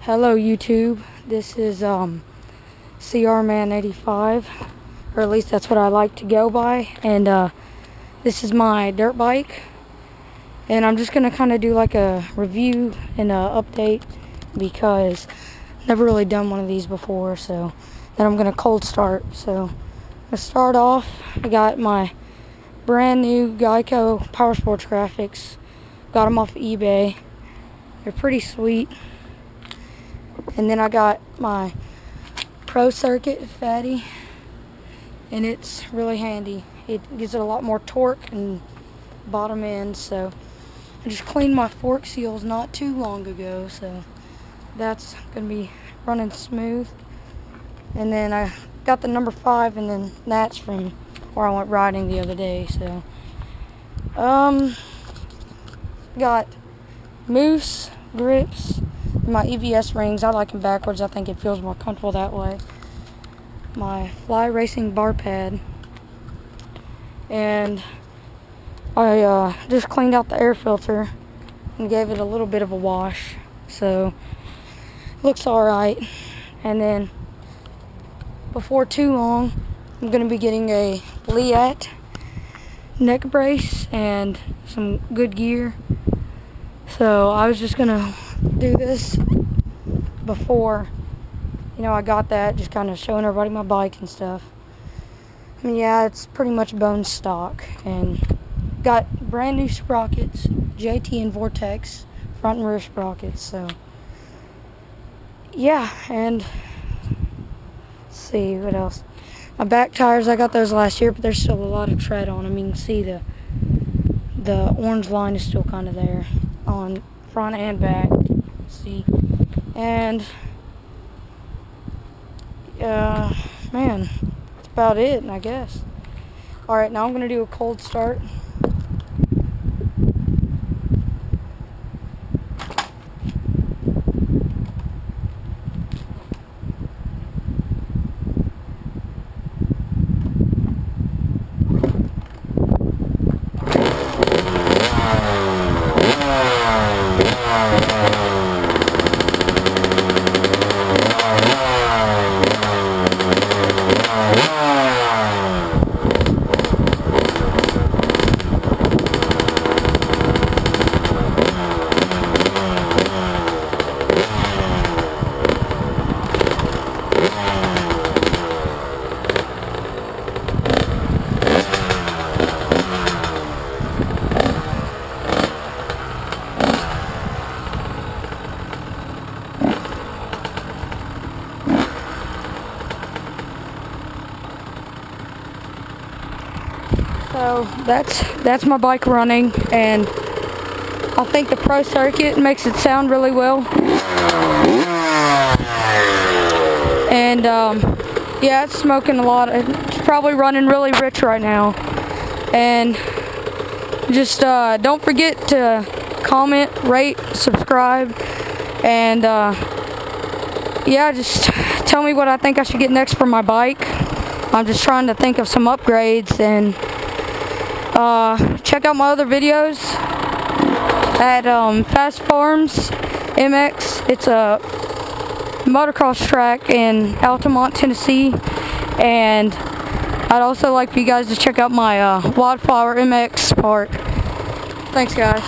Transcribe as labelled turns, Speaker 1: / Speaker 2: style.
Speaker 1: Hello YouTube, this is Cr85, or at least that's what I like to go by, and this is my dirt bike, and I'm just going to kind of do like a review and a update because I've never really done one of these before. So then I'm going to cold start. So to start off, I got my brand new Geico Power Sports graphics, got them off eBay. They're pretty sweet. And then I got my Pro Circuit Fatty, and it's really handy. It gives it a lot more torque and bottom end. So I just cleaned my fork seals not too long ago, so that's gonna be running smooth. And then I got the number 5, and then that's from where I went riding the other day. So got Moose grips. My EVS rings, I like them backwards. I think it feels more comfortable that way. My Fly Racing bar pad. And I just cleaned out the air filter and gave it a little bit of a wash. So, looks alright. And then, before too long, I'm going to be getting a Liat neck brace and some good gear. So, I was just going to do this before I got that, just kind of showing everybody my bike and stuff. I mean, yeah, it's pretty much bone stock, and got brand new sprockets, JT and Vortex front and rear sprockets. So yeah, and let's see what else. My back tires, I got those last year, but there's still a lot of tread on them. You can see the orange line is still kind of there on front and back. See, and man, that's about it, I guess. Alright, now I'm gonna do a cold start. So that's my bike running, and I think the Pro Circuit makes it sound really well. And yeah, it's smoking a lot. It's probably running really rich right now. And just don't forget to comment, rate, subscribe, and yeah, just tell me what I think I should get next for my bike. I'm just trying to think of some upgrades, and check out my other videos at Fast Farms MX. It's a motocross track in Altamont, Tennessee, and I'd also like for you guys to check out my Wildflower MX park. Thanks, guys.